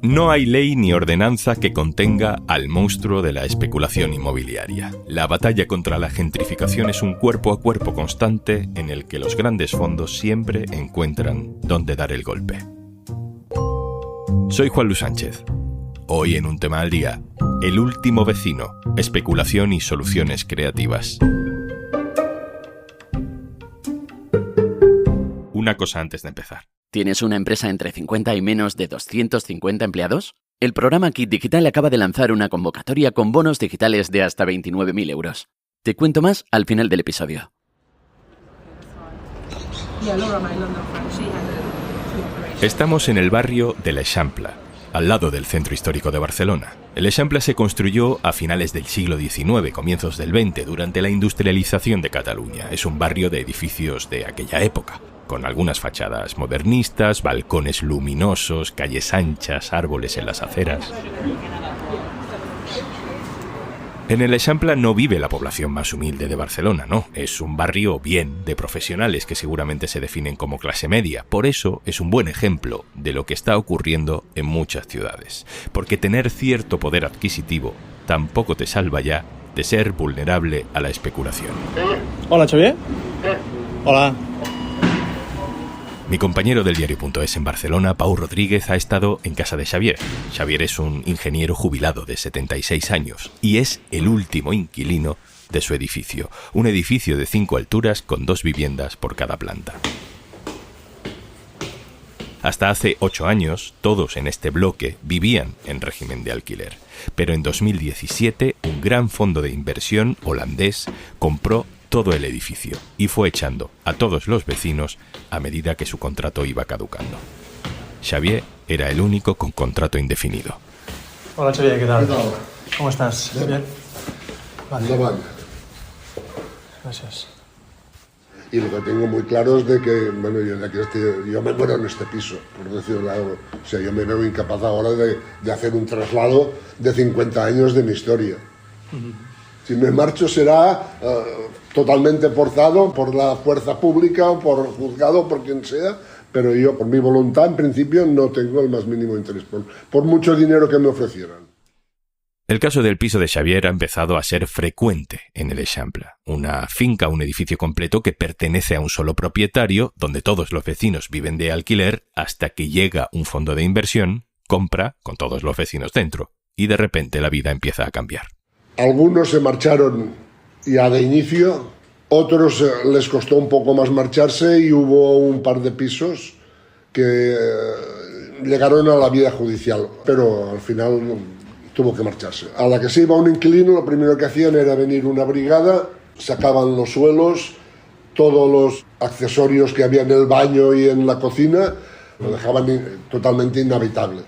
No hay ley ni ordenanza que contenga al monstruo de la especulación inmobiliaria. La batalla contra la gentrificación es un cuerpo a cuerpo constante en el que los grandes fondos siempre encuentran dónde dar el golpe. Soy Juan Luis Sánchez. Hoy en Un Tema al Día, el último vecino, especulación y soluciones creativas. Una cosa antes de empezar. ¿Tienes una empresa entre 50 y menos de 250 empleados? El programa Kit Digital acaba de lanzar una convocatoria con bonos digitales de hasta 29.000 euros. Te cuento más al final del episodio. Estamos en el barrio de l'Eixample, al lado del centro histórico de Barcelona. El Eixample se construyó a finales del siglo XIX, comienzos del XX, durante la industrialización de Cataluña. Es un barrio de edificios de aquella época, con algunas fachadas modernistas, balcones luminosos, calles anchas, árboles en las aceras. En el Eixample no vive la población más humilde de Barcelona, no. Es un barrio bien de profesionales que seguramente se definen como clase media. Por eso es un buen ejemplo de lo que está ocurriendo en muchas ciudades. Porque tener cierto poder adquisitivo tampoco te salva ya de ser vulnerable a la especulación. Hola, Xavier. Hola. Mi compañero del diario.es en Barcelona, Pau Rodríguez, ha estado en casa de Xavier. Xavier es un ingeniero jubilado de 76 años y es el último inquilino de su edificio. Un edificio de 5 alturas con 2 viviendas por cada planta. Hasta hace 8 años, todos en este bloque vivían en régimen de alquiler. Pero en 2017, un gran fondo de inversión holandés compró todo el edificio y fue echando a todos los vecinos a medida que su contrato iba caducando. Xavier era el único con contrato indefinido. Hola, Xavier, ¿qué tal? ¿Qué tal? ¿Cómo estás? Bien. Vale. No van. Gracias. Y lo que tengo muy claro es de que, bueno, yo me muero en este piso, por decirlo algo. O sea, yo me veo incapaz ahora de hacer un traslado de 50 años de mi historia. Si me marcho será totalmente forzado por la fuerza pública o por juzgado, por quien sea, pero yo, por mi voluntad, en principio, no tengo el más mínimo interés por mucho dinero que me ofrecieran. El caso del piso de Xavier ha empezado a ser frecuente en el Eixample. Una finca, un edificio completo que pertenece a un solo propietario, donde todos los vecinos viven de alquiler, hasta que llega un fondo de inversión, compra con todos los vecinos dentro, y de repente la vida empieza a cambiar. Algunos se marcharon ya de inicio, otros les costó un poco más marcharse y hubo un par de pisos que llegaron a la vía judicial, pero al final tuvo que marcharse. A la que se iba un inquilino, lo primero que hacían era venir una brigada, sacaban los suelos, todos los accesorios que había en el baño y en la cocina, lo dejaban totalmente inhabitable.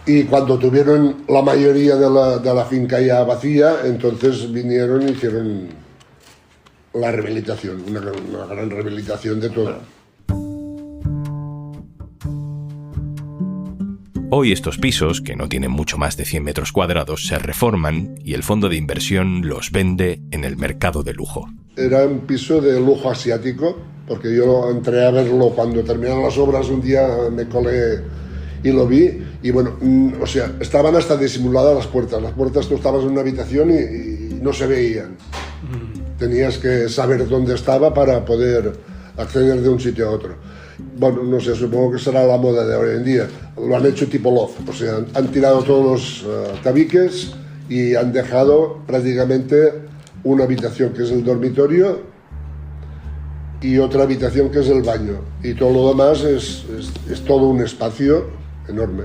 Y cuando tuvieron la mayoría de la finca ya vacía, entonces vinieron y hicieron la rehabilitación, una gran rehabilitación de todo. Hoy estos pisos, que no tienen mucho más de 100 metros cuadrados, se reforman y el fondo de inversión los vende en el mercado de lujo. Era un piso de lujo asiático, porque yo entré a verlo cuando terminaron las obras, un día me colé y lo vi, y bueno, o sea, estaban hasta disimuladas las puertas tú estabas en una habitación y no se veían. Tenías que saber dónde estaba para poder acceder de un sitio a otro. Bueno, no sé, supongo que será la moda de hoy en día. Lo han hecho tipo loft, o sea, han tirado todos los tabiques y han dejado prácticamente una habitación que es el dormitorio y otra habitación que es el baño. Y todo lo demás es todo un espacio enorme.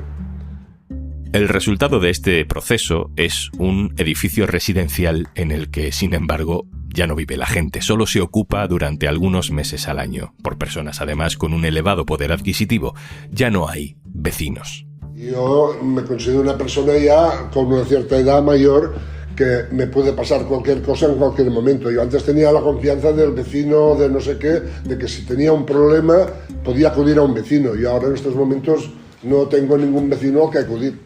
El resultado de este proceso es un edificio residencial en el que, sin embargo, ya no vive la gente, solo se ocupa durante algunos meses al año, por personas además con un elevado poder adquisitivo. Ya no hay vecinos. Yo me considero una persona ya con una cierta edad mayor que me puede pasar cualquier cosa en cualquier momento. Yo antes tenía la confianza del vecino, de no sé qué, de que si tenía un problema podía acudir a un vecino, y ahora en estos momentos no tengo ningún vecino al que acudir.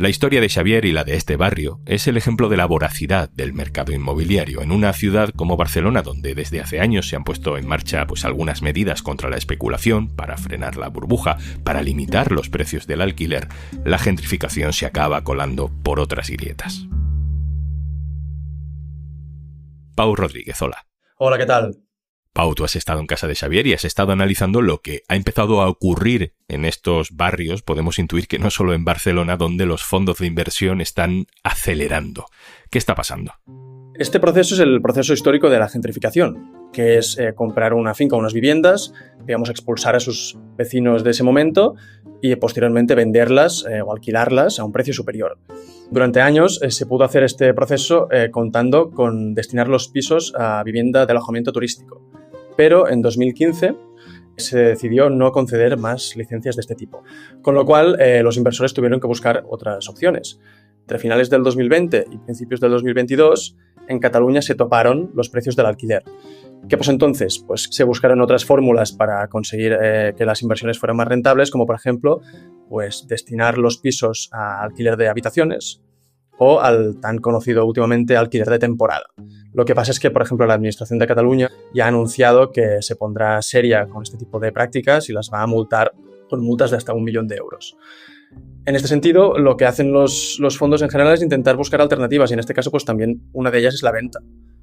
La historia de Xavier y la de este barrio es el ejemplo de la voracidad del mercado inmobiliario en una ciudad como Barcelona, donde desde hace años se han puesto en marcha algunas medidas contra la especulación para frenar la burbuja, para limitar los precios del alquiler. La gentrificación se acaba colando por otras grietas. Pau Rodríguez, hola. Hola, ¿qué tal? Pau, tú has estado en casa de Xavier y has estado analizando lo que ha empezado a ocurrir en estos barrios. Podemos intuir que no solo en Barcelona, donde los fondos de inversión están acelerando. ¿Qué está pasando? Este proceso es el proceso histórico de la gentrificación, que es comprar una finca o unas viviendas, digamos, expulsar a sus vecinos de ese momento y posteriormente venderlas o alquilarlas a un precio superior. Durante años se pudo hacer este proceso contando con destinar los pisos a vivienda de alojamiento turístico. Pero en 2015 se decidió no conceder más licencias de este tipo, con lo cual los inversores tuvieron que buscar otras opciones. Entre finales del 2020 y principios del 2022, en Cataluña se toparon los precios del alquiler. ¿Qué pasó entonces? Pues se buscaron otras fórmulas para conseguir que las inversiones fueran más rentables, como por ejemplo, pues destinar los pisos a alquiler de habitaciones o al tan conocido últimamente alquiler de temporada. Lo que pasa es que, por ejemplo, la Administración de Cataluña ya ha anunciado que se pondrá seria con este tipo de prácticas y las va a multar con multas de hasta 1 millón de euros. En este sentido, lo que hacen los fondos en general es intentar buscar alternativas y en este caso pues también una de ellas es la venta,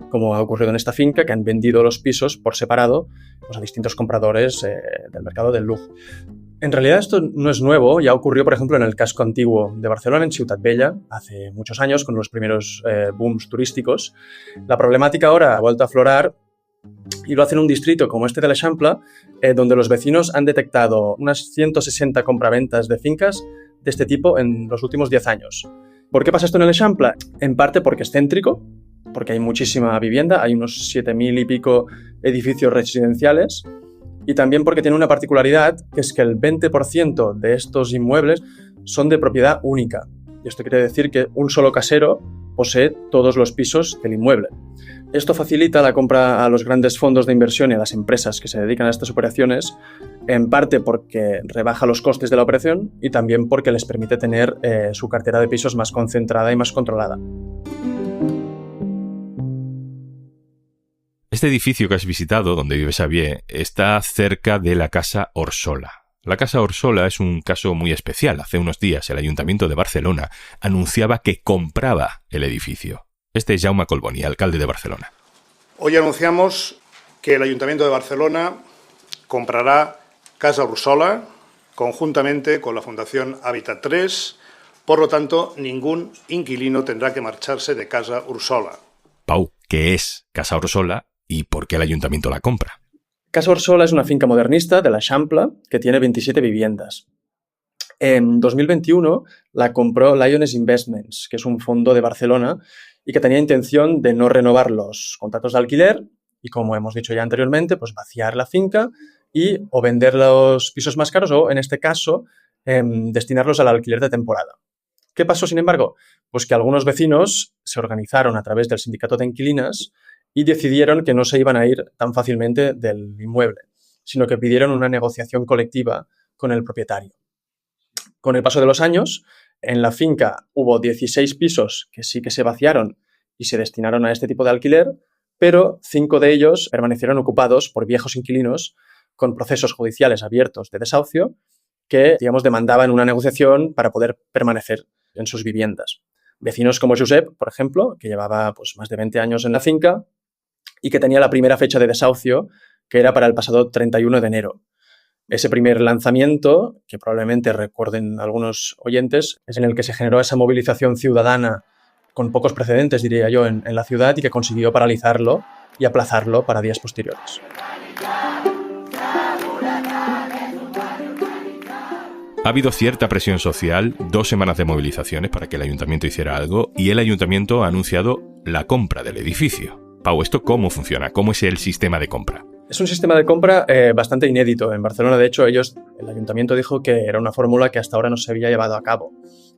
como ha ocurrido en esta finca, que han vendido los pisos por separado pues, a distintos compradores del mercado del lujo. En realidad esto no es nuevo, ya ocurrió por ejemplo en el casco antiguo de Barcelona, en Ciutat Vella, hace muchos años con los primeros booms turísticos. La problemática ahora ha vuelto a aflorar y lo hace en un distrito como este de l'Eixample, donde los vecinos han detectado unas 160 compraventas de fincas de este tipo en los últimos 10 años. ¿Por qué pasa esto en l'Eixample? En parte porque es céntrico, porque hay muchísima vivienda, hay unos 7.000 y pico edificios residenciales, y también porque tiene una particularidad, que es que el 20% de estos inmuebles son de propiedad única. Y esto quiere decir que un solo casero posee todos los pisos del inmueble. Esto facilita la compra a los grandes fondos de inversión y a las empresas que se dedican a estas operaciones, en parte porque rebaja los costes de la operación y también porque les permite tener su cartera de pisos más concentrada y más controlada. Este edificio que has visitado, donde vive Xavier, está cerca de la Casa Orsola. La Casa Orsola es un caso muy especial. Hace unos días el Ayuntamiento de Barcelona anunciaba que compraba el edificio. Este es Jaume Collboni, alcalde de Barcelona. Hoy anunciamos que el Ayuntamiento de Barcelona comprará Casa Orsola conjuntamente con la Fundación Habitat 3. Por lo tanto, ningún inquilino tendrá que marcharse de Casa Orsola. Pau, ¿qué es Casa Orsola y por qué el Ayuntamiento la compra? Casa Orsola es una finca modernista de l'Eixample que tiene 27 viviendas. En 2021 la compró Lions Investments, que es un fondo de Barcelona y que tenía intención de no renovar los contratos de alquiler y, como hemos dicho ya anteriormente, pues vaciar la finca y o vender los pisos más caros o, en este caso, destinarlos al alquiler de temporada. ¿Qué pasó, sin embargo? Pues que algunos vecinos se organizaron a través del sindicato de inquilinas y decidieron que no se iban a ir tan fácilmente del inmueble, sino que pidieron una negociación colectiva con el propietario. Con el paso de los años, en la finca hubo 16 pisos que sí que se vaciaron y se destinaron a este tipo de alquiler, pero 5 de ellos permanecieron ocupados por viejos inquilinos con procesos judiciales abiertos de desahucio que, digamos, demandaban una negociación para poder permanecer en sus viviendas. Vecinos como Josep, por ejemplo, que llevaba pues, más de 20 años en la finca y que tenía la primera fecha de desahucio, que era para el pasado 31 de enero. Ese primer lanzamiento, que probablemente recuerden algunos oyentes, es en el que se generó esa movilización ciudadana con pocos precedentes, diría yo, en la ciudad y que consiguió paralizarlo y aplazarlo para días posteriores. Ha habido cierta presión social, 2 semanas de movilizaciones para que el ayuntamiento hiciera algo y el ayuntamiento ha anunciado la compra del edificio. Pau, ¿esto cómo funciona? ¿Cómo es el sistema de compra? Es un sistema de compra bastante inédito. En Barcelona, de hecho, el ayuntamiento dijo que era una fórmula que hasta ahora no se había llevado a cabo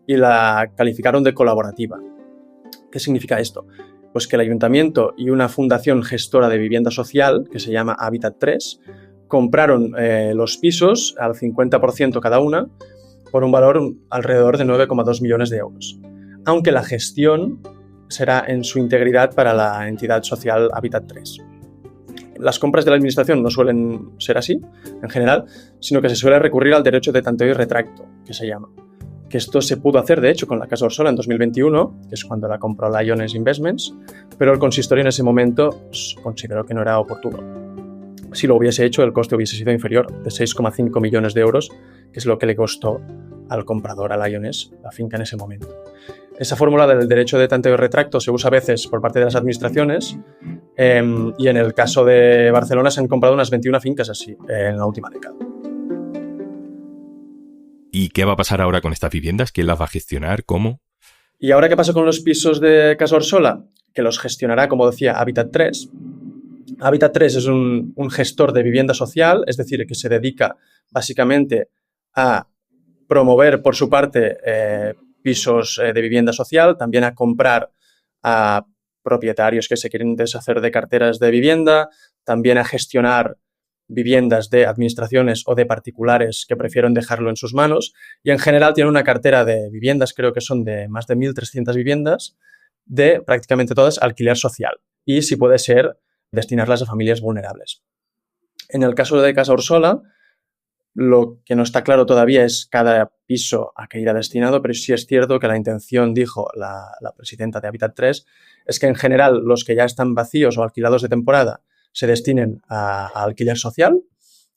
y la calificaron de colaborativa. ¿Qué significa esto? Pues que el ayuntamiento y una fundación gestora de vivienda social, que se llama Habitat 3, compraron los pisos al 50% cada una por un valor alrededor de 9,2 millones de euros, aunque la gestión será en su integridad para la entidad social Hábitat 3. Las compras de la administración no suelen ser así, en general, sino que se suele recurrir al derecho de tanteo y retracto, que se llama. Que esto se pudo hacer, de hecho, con la Casa Orsola en 2021, que es cuando la compró la Iones Investments, pero el consistorio en ese momento consideró que no era oportuno. Si lo hubiese hecho, el coste hubiese sido inferior, de 6,5 millones de euros, que es lo que le costó al comprador, a la Iones, la finca en ese momento. Esa fórmula del derecho de tanteo y retracto se usa a veces por parte de las administraciones y en el caso de Barcelona se han comprado unas 21 fincas así en la última década. ¿Y qué va a pasar ahora con estas viviendas? ¿Quién las va a gestionar? ¿Cómo? ¿Y ahora qué pasa con los pisos de Casa Orsola? Que los gestionará, como decía, Hábitat 3. Hábitat 3 es un gestor de vivienda social, es decir, que se dedica básicamente a promover por su parte pisos de vivienda social, también a comprar a propietarios que se quieren deshacer de carteras de vivienda, también a gestionar viviendas de administraciones o de particulares que prefieren dejarlo en sus manos, y en general tiene una cartera de viviendas, creo que son de más de 1.300 viviendas, de prácticamente todas alquiler social, y si puede ser, destinarlas a familias vulnerables. En el caso de Casa Orsola, lo que no está claro todavía es cada piso a qué irá destinado, pero sí es cierto que la intención, dijo la presidenta de Hábitat 3, es que en general los que ya están vacíos o alquilados de temporada se destinen a alquiler social,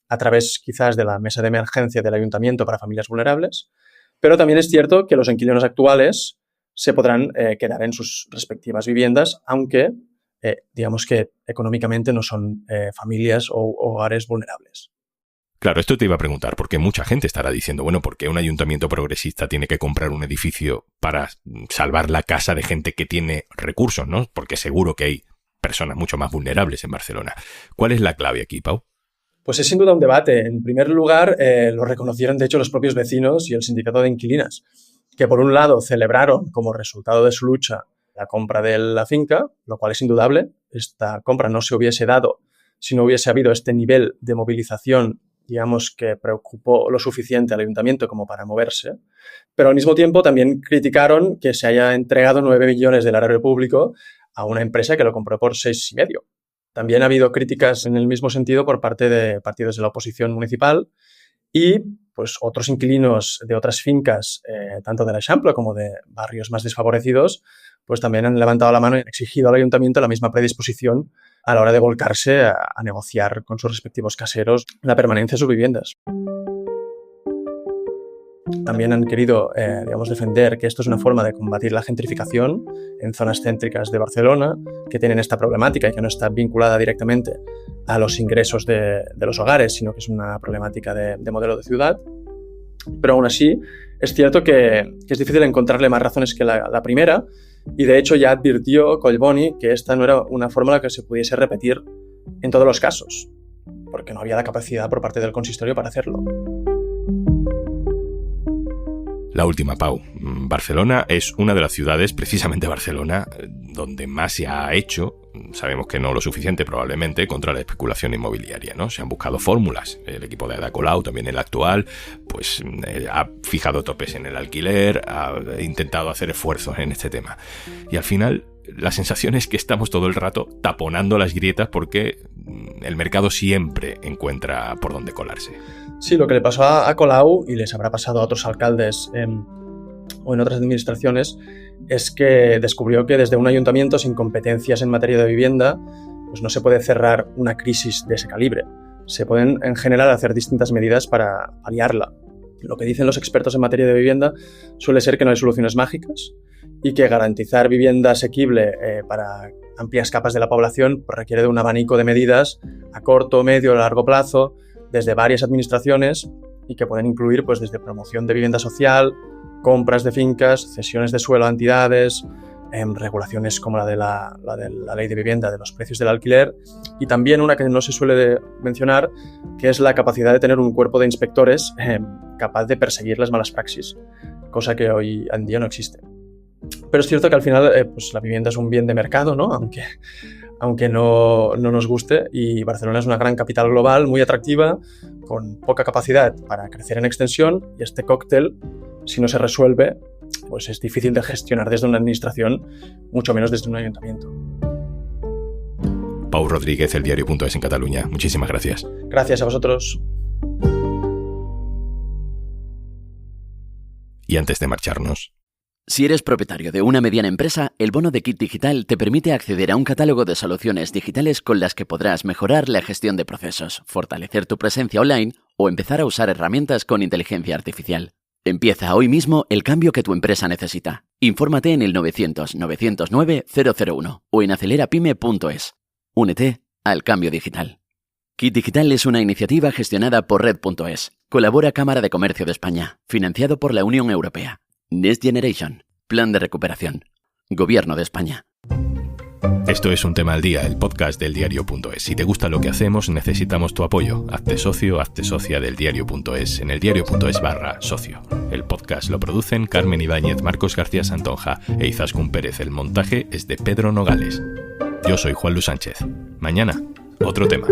a través quizás de la mesa de emergencia del ayuntamiento para familias vulnerables, pero también es cierto que los inquilinos actuales se podrán quedar en sus respectivas viviendas, aunque digamos que económicamente no son familias o hogares vulnerables. Claro, esto te iba a preguntar, porque mucha gente estará diciendo, bueno, ¿por qué un ayuntamiento progresista tiene que comprar un edificio para salvar la casa de gente que tiene recursos, ¿no? Porque seguro que hay personas mucho más vulnerables en Barcelona. ¿Cuál es la clave aquí, Pau? Pues es sin duda un debate. En primer lugar, lo reconocieron de hecho los propios vecinos y el sindicato de inquilinas, que por un lado celebraron como resultado de su lucha la compra de la finca, lo cual es indudable. Esta compra no se hubiese dado si no hubiese habido este nivel de movilización, digamos, que preocupó lo suficiente al ayuntamiento como para moverse, pero al mismo tiempo también criticaron que se haya entregado 9 millones del erario público a una empresa que lo compró por 6,5. También ha habido críticas en el mismo sentido por parte de partidos de la oposición municipal y pues otros inquilinos de otras fincas, tanto de l'Eixample como de barrios más desfavorecidos, pues también han levantado la mano y han exigido al ayuntamiento la misma predisposición a la hora de volcarse a negociar con sus respectivos caseros la permanencia de sus viviendas. También han querido, defender que esto es una forma de combatir la gentrificación en zonas céntricas de Barcelona, que tienen esta problemática y que no está vinculada directamente a los ingresos de los hogares, sino que es una problemática de modelo de ciudad. Pero aún así, es cierto que es difícil encontrarle más razones que la primera, y de hecho ya advirtió Collboni que esta no era una fórmula que se pudiese repetir en todos los casos, porque no había la capacidad por parte del consistorio para hacerlo. La última, Pau. Barcelona es una de las ciudades, precisamente Barcelona, donde más se ha hecho, sabemos que no lo suficiente probablemente, contra la especulación inmobiliaria, ¿no? Se han buscado fórmulas. El equipo de Ada Colau, también el actual, pues ha fijado topes en el alquiler, ha intentado hacer esfuerzos en este tema. Y al final, la sensación es que estamos todo el rato taponando las grietas porque el mercado siempre encuentra por dónde colarse. Sí, lo que le pasó a Colau, y les habrá pasado a otros alcaldes o en otras administraciones, es que descubrió que desde un ayuntamiento sin competencias en materia de vivienda, pues no se puede cerrar una crisis de ese calibre. Se pueden, en general, hacer distintas medidas para paliarla. Lo que dicen los expertos en materia de vivienda suele ser que no hay soluciones mágicas y que garantizar vivienda asequible para amplias capas de la población pues requiere de un abanico de medidas a corto, medio o largo plazo, desde varias administraciones y que pueden incluir pues desde promoción de vivienda social, compras de fincas, cesiones de suelo a entidades, regulaciones como la de la ley de vivienda de los precios del alquiler y también una que no se suele mencionar, que es la capacidad de tener un cuerpo de inspectores capaz de perseguir las malas praxis, cosa que hoy en día no existe. Pero es cierto que al final pues la vivienda es un bien de mercado, ¿no? Aunque no nos guste, y Barcelona es una gran capital global, muy atractiva, con poca capacidad para crecer en extensión, y este cóctel, si no se resuelve, pues es difícil de gestionar desde una administración, mucho menos desde un ayuntamiento. Pau Rodríguez, eldiario.es en Cataluña. Muchísimas gracias. Gracias a vosotros. Y antes de marcharnos... Si eres propietario de una mediana empresa, el bono de Kit Digital te permite acceder a un catálogo de soluciones digitales con las que podrás mejorar la gestión de procesos, fortalecer tu presencia online o empezar a usar herramientas con inteligencia artificial. Empieza hoy mismo el cambio que tu empresa necesita. Infórmate en el 900-909-001 o en acelerapyme.es. Únete al cambio digital. Kit Digital es una iniciativa gestionada por Red.es. Colabora Cámara de Comercio de España, financiado por la Unión Europea. Next Generation, Plan de Recuperación, Gobierno de España. Esto es Un Tema al Día, el podcast del diario.es. Si te gusta lo que hacemos, necesitamos tu apoyo. Hazte socio, hazte socia del diario.es en eldiario.es/socio. El podcast lo producen Carmen Ibáñez, Marcos García Santonja e Izaskun Pérez. El montaje es de Pedro Nogales. Yo soy Juan Luis Sánchez. Mañana, otro tema.